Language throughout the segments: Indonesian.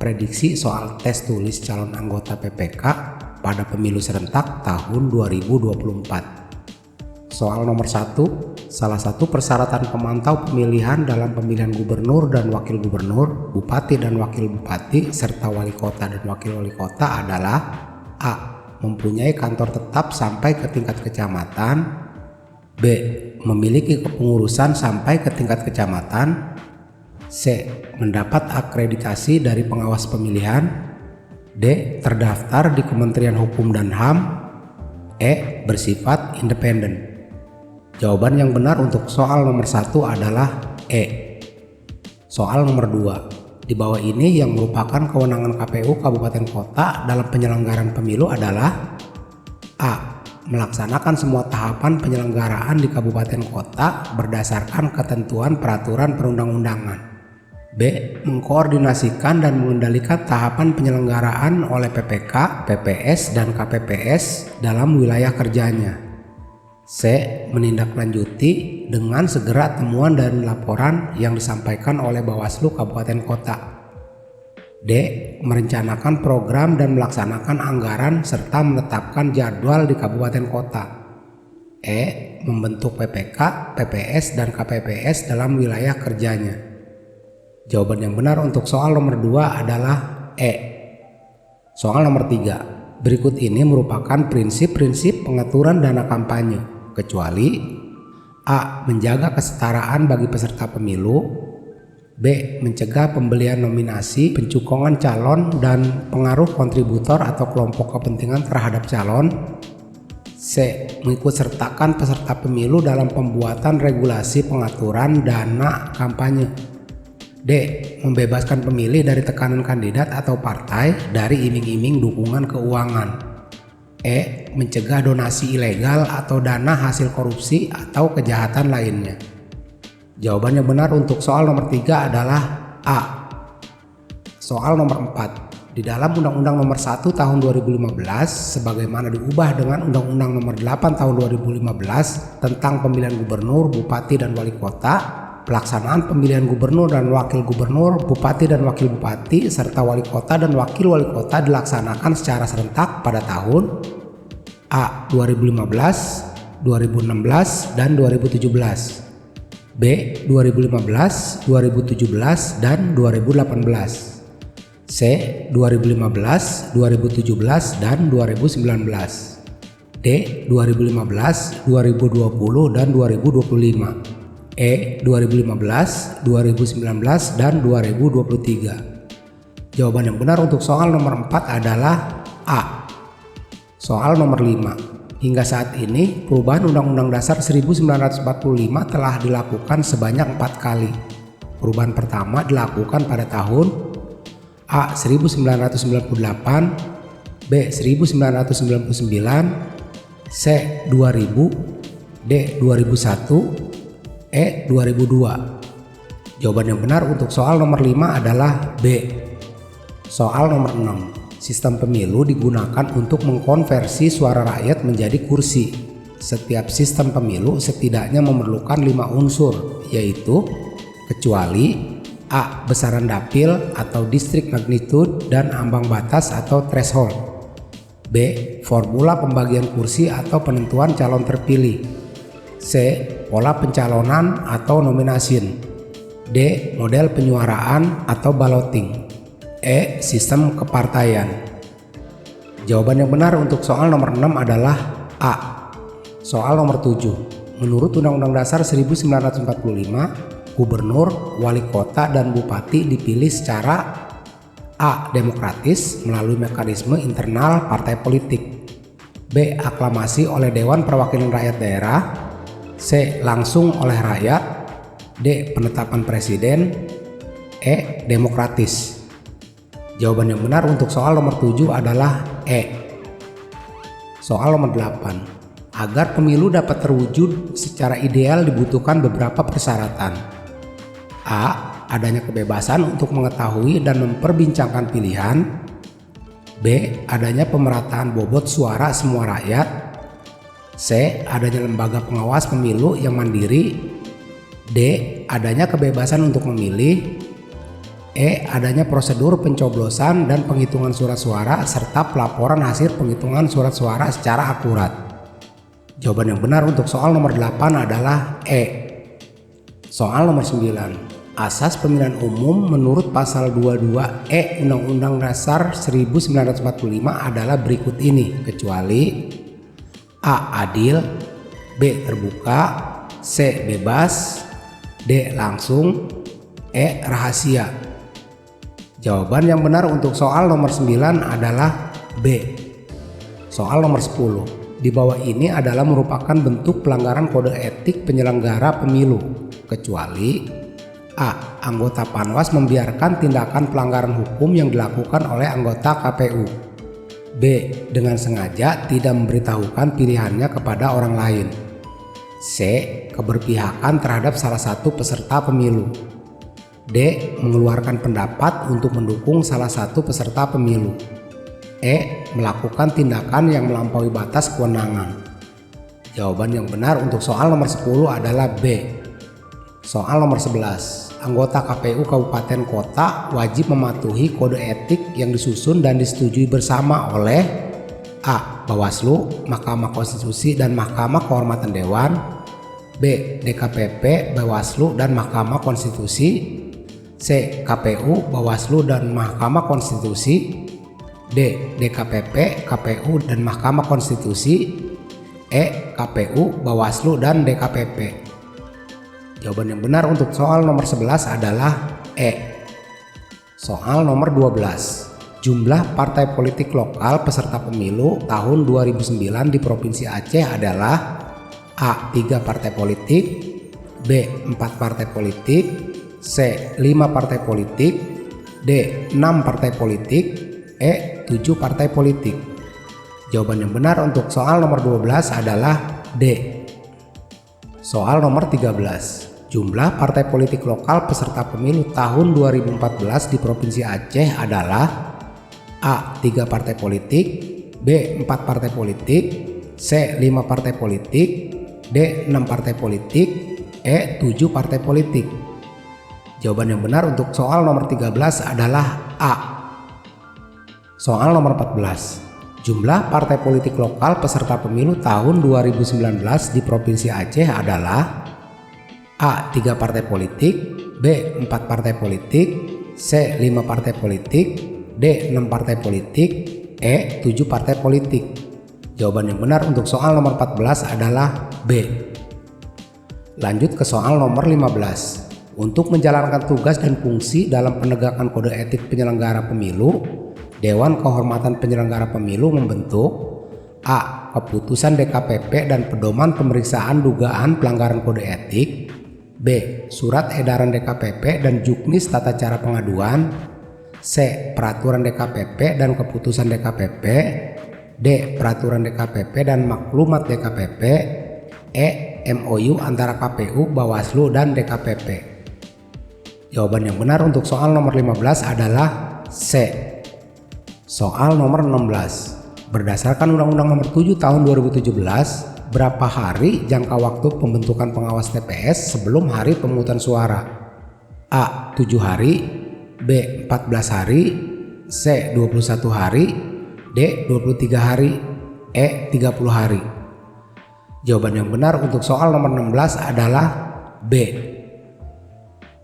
prediksi soal tes tulis calon anggota PPK pada pemilu serentak tahun 2024. Soal nomor 1, salah satu persyaratan pemantau pemilihan dalam pemilihan gubernur dan wakil gubernur, bupati dan wakil bupati, serta wali kota dan wakil wali kota adalah A. Mempunyai kantor tetap sampai ke tingkat kecamatan, B. Memiliki kepengurusan sampai ke tingkat kecamatan, C. Mendapat akreditasi dari pengawas pemilihan, D. Terdaftar di Kementerian Hukum dan HAM, E. Bersifat independen. Jawaban yang benar untuk soal nomor 1 adalah E. Soal nomor 2. Di bawah ini yang merupakan kewenangan KPU Kabupaten Kota dalam penyelenggaraan pemilu adalah A. Melaksanakan semua tahapan penyelenggaraan di kabupaten kota berdasarkan ketentuan peraturan perundang-undangan. B. Mengkoordinasikan dan mengendalikan tahapan penyelenggaraan oleh PPK, PPS, dan KPPS dalam wilayah kerjanya. C. Menindaklanjuti dengan segera temuan dan laporan yang disampaikan oleh Bawaslu Kabupaten Kota. D. Merencanakan program dan melaksanakan anggaran serta menetapkan jadwal di kabupaten kota. E. Membentuk PPK, PPS, dan KPPS dalam wilayah kerjanya. Jawaban yang benar untuk soal nomor 2 adalah E. Soal nomor 3. Berikut ini merupakan prinsip-prinsip pengaturan dana kampanye, kecuali A. Menjaga kesetaraan bagi peserta pemilu, B. Mencegah pembelian nominasi, pencukongan calon, dan pengaruh kontributor atau kelompok kepentingan terhadap calon, C. Mengikutsertakan peserta pemilu dalam pembuatan regulasi pengaturan dana kampanye, D. Membebaskan pemilih dari tekanan kandidat atau partai dari iming-iming dukungan keuangan, E. Mencegah donasi ilegal atau dana hasil korupsi atau kejahatan lainnya. Jawaban yang benar untuk soal nomor 3 adalah A. Soal nomor 4. Di dalam Undang-Undang nomor 1 tahun 2015 sebagaimana diubah dengan Undang-Undang nomor 8 tahun 2015 tentang pemilihan gubernur, bupati, dan wali kota, pelaksanaan pemilihan gubernur dan wakil gubernur, bupati dan wakil bupati, serta wali kota dan wakil wali kota dilaksanakan secara serentak pada tahun A. 2015, 2016, dan 2017, B. 2015, 2017, dan 2018, C. 2015, 2017, dan 2019, D. 2015, 2020, dan 2025, E. 2015, 2019, dan 2023. Jawaban yang benar untuk soal nomor 4 adalah A. Soal nomor 5. Hingga saat ini, perubahan Undang-Undang Dasar 1945 telah dilakukan sebanyak 4 kali. Perubahan pertama dilakukan pada tahun A. 1998, B. 1999, C. 2000, D. 2001, E. 2002. Jawaban yang benar untuk soal nomor 5 adalah B. Soal nomor 6. Sistem pemilu digunakan untuk mengkonversi suara rakyat menjadi kursi. Setiap sistem pemilu setidaknya memerlukan 5 unsur, yaitu kecuali A. Besaran dapil atau district magnitude dan ambang batas atau threshold, B. Formula pembagian kursi atau penentuan calon terpilih, C. Pola pencalonan atau nomination, D. Model penyuaraan atau balloting, E. Sistem kepartaian. Jawaban yang benar untuk soal nomor 6 adalah A. Soal nomor 7. Menurut Undang-Undang Dasar 1945, gubernur, wali kota, dan bupati dipilih secara A. Demokratis melalui mekanisme internal partai politik, B. Aklamasi oleh Dewan Perwakilan Rakyat Daerah, C. Langsung oleh rakyat, D. Penetapan presiden, E. Demokratis. Jawaban yang benar untuk soal nomor 7 adalah E. Soal nomor 8. Agar pemilu dapat terwujud secara ideal dibutuhkan beberapa persyaratan. A. Adanya kebebasan untuk mengetahui dan memperbincangkan pilihan. B. Adanya pemerataan bobot suara semua rakyat. C. Adanya lembaga pengawas pemilu yang mandiri. D. Adanya kebebasan untuk memilih. E. Adanya prosedur pencoblosan dan penghitungan surat suara serta pelaporan hasil penghitungan surat suara secara akurat. Jawaban yang benar untuk soal nomor 8 adalah E. Soal nomor 9. Asas pemilihan umum menurut pasal 22E Undang-Undang Dasar 1945 adalah berikut ini, kecuali A. Adil, B. Terbuka, C. Bebas, D. Langsung, E. Rahasia. Jawaban yang benar untuk soal nomor 9 adalah B. Soal nomor 10. Di bawah ini adalah merupakan bentuk pelanggaran kode etik penyelenggara pemilu, kecuali A. Anggota Panwas membiarkan tindakan pelanggaran hukum yang dilakukan oleh anggota KPU. B. Dengan sengaja tidak memberitahukan pilihannya kepada orang lain. C. Keberpihakan terhadap salah satu peserta pemilu. D. Mengeluarkan pendapat untuk mendukung salah satu peserta pemilu. E. Melakukan tindakan yang melampaui batas kewenangan. Jawaban yang benar untuk soal nomor 10 adalah B. Soal nomor 11. Anggota KPU Kabupaten Kota wajib mematuhi kode etik yang disusun dan disetujui bersama oleh A. Bawaslu, Mahkamah Konstitusi dan Mahkamah Kehormatan Dewan. B. DKPP, Bawaslu dan Mahkamah Konstitusi. C. KPU, Bawaslu dan Mahkamah Konstitusi. D. DKPP, KPU dan Mahkamah Konstitusi. E. KPU, Bawaslu dan DKPP. Jawaban yang benar untuk soal nomor 11 adalah E. Soal nomor 12. Jumlah partai politik lokal peserta pemilu tahun 2009 di Provinsi Aceh adalah A. 3 partai politik, B. 4 partai politik, C. 5 partai politik, D. 6 partai politik, E. 7 partai politik. Jawaban yang benar untuk soal nomor 12 adalah D. Soal nomor 13. Jumlah partai politik lokal peserta pemilu tahun 2014 di Provinsi Aceh adalah A. 3 partai politik, B. 4 partai politik, C. 5 partai politik, D. 6 partai politik, E. 7 partai politik. Jawaban yang benar untuk soal nomor 13 adalah A. Soal nomor 14. Jumlah partai politik lokal peserta pemilu tahun 2019 di Provinsi Aceh adalah A. 3 partai politik, B. 4 partai politik, C. 5 partai politik, D. 6 partai politik, E. 7 partai politik. Jawaban yang benar untuk soal nomor 14 adalah B. Lanjut ke soal nomor 15. Untuk menjalankan tugas dan fungsi dalam penegakan kode etik penyelenggara pemilu, Dewan Kehormatan Penyelenggara Pemilu membentuk A. Keputusan DKPP dan pedoman pemeriksaan dugaan pelanggaran kode etik, B. Surat edaran DKPP dan juknis tata cara pengaduan, C. Peraturan DKPP dan keputusan DKPP, D. Peraturan DKPP dan maklumat DKPP, E. MOU antara KPU, Bawaslu, dan DKPP. Jawaban yang benar untuk soal nomor 15 adalah C. Soal nomor 16. Berdasarkan Undang-Undang Nomor 7 Tahun 2017, berapa hari jangka waktu pembentukan pengawas TPS sebelum hari pemungutan suara? A. 7 hari, B. 14 hari, C. 21 hari, D. 23 hari, E. 30 hari. Jawaban yang benar untuk soal nomor 16 adalah B.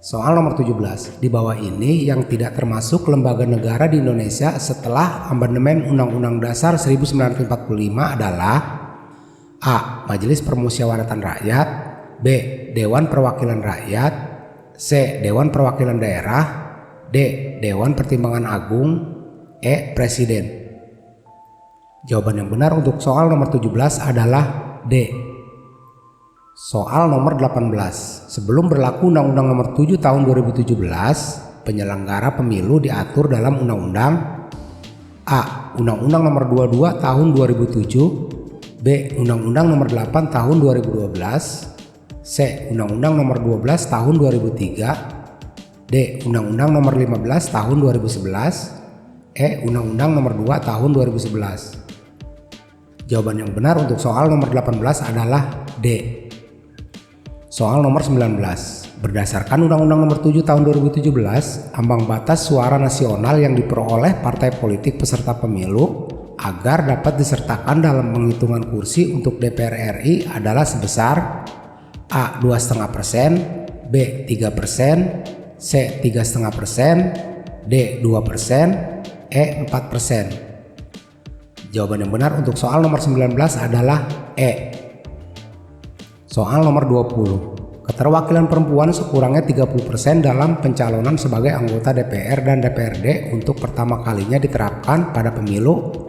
Soal nomor 17. Di bawah ini yang tidak termasuk lembaga negara di Indonesia setelah amandemen Undang-Undang Dasar 1945 adalah A. Majelis Permusyawaratan Rakyat, B. Dewan Perwakilan Rakyat, C. Dewan Perwakilan Daerah, D. Dewan Pertimbangan Agung, E. Presiden. Jawaban yang benar untuk soal nomor 17 adalah D. Soal nomor 18. Sebelum berlaku Undang-Undang Nomor 7 Tahun 2017, penyelenggara pemilu diatur dalam Undang-Undang A. Undang-Undang Nomor 22 Tahun 2007, B. Undang-Undang Nomor 8 Tahun 2012, C. Undang-Undang Nomor 12 Tahun 2003, D. Undang-Undang Nomor 15 Tahun 2011, E. Undang-Undang Nomor 2 Tahun 2011. Jawaban yang benar untuk soal nomor 18 adalah D. Soal nomor 19. Berdasarkan Undang-Undang Nomor 7 Tahun 2017, ambang batas suara nasional yang diperoleh partai politik peserta pemilu agar dapat disertakan dalam penghitungan kursi untuk DPR RI adalah sebesar A. 2,5%, B. 3%, C. 3,5%, D. 2%, E. 4%. Jawaban yang benar untuk soal nomor 19 adalah E. Soal nomor 20. Keterwakilan perempuan sekurangnya 30% dalam pencalonan sebagai anggota DPR dan DPRD untuk pertama kalinya diterapkan pada pemilu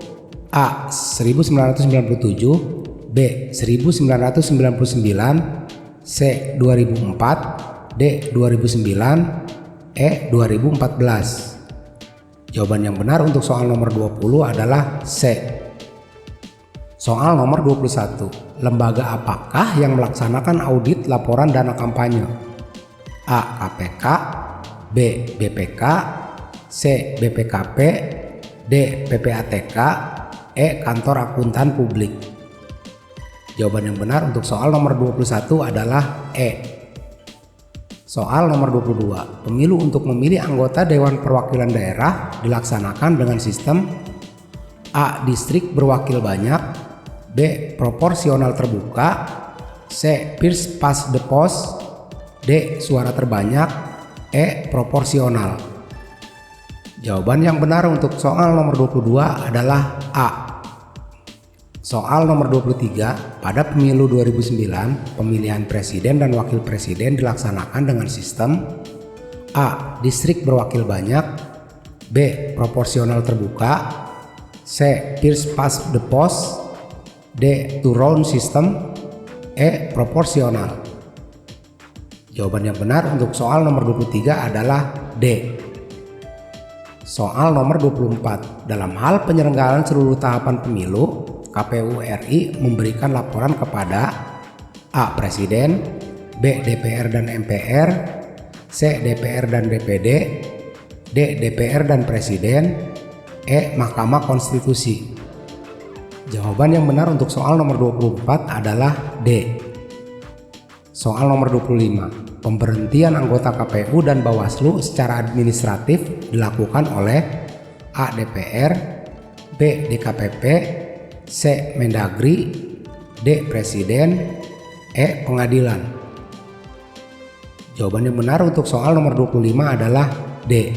A. 1997, B. 1999, C. 2004, D. 2009, E. 2014. Jawaban yang benar untuk soal nomor 20 adalah C. Soal nomor 21. Lembaga apakah yang melaksanakan audit laporan dana kampanye? A. KPK, B. BPK, C. BPKP, D. PPATK, E. Kantor Akuntan Publik. Jawaban yang benar untuk soal nomor 21 adalah E. Soal nomor 22. Pemilu untuk memilih anggota Dewan Perwakilan Daerah dilaksanakan dengan sistem A. Distrik berwakil banyak, B. Proporsional terbuka, C. First past the post, D. Suara terbanyak, E. Proporsional. Jawaban yang benar untuk soal nomor 22 adalah A. Soal nomor 23. Pada pemilu 2009, pemilihan presiden dan wakil presiden dilaksanakan dengan sistem A. Distrik berwakil banyak, B. Proporsional terbuka, C. First past the post, D. Two round system, E. Proporsional. Jawaban yang benar untuk soal nomor 23 adalah D. Soal nomor 24. Dalam hal penyelenggaraan seluruh tahapan pemilu, KPU RI memberikan laporan kepada A. Presiden, B. DPR dan MPR, C. DPR dan DPD, D. DPR dan Presiden, E. Mahkamah Konstitusi. Jawaban yang benar untuk soal nomor 24 adalah D. Soal nomor 25. Pemberhentian anggota KPU dan Bawaslu secara administratif dilakukan oleh A. DPR, B. DKPP, C. Mendagri, D. Presiden, E. Pengadilan. Jawaban yang benar untuk soal nomor 25 adalah D.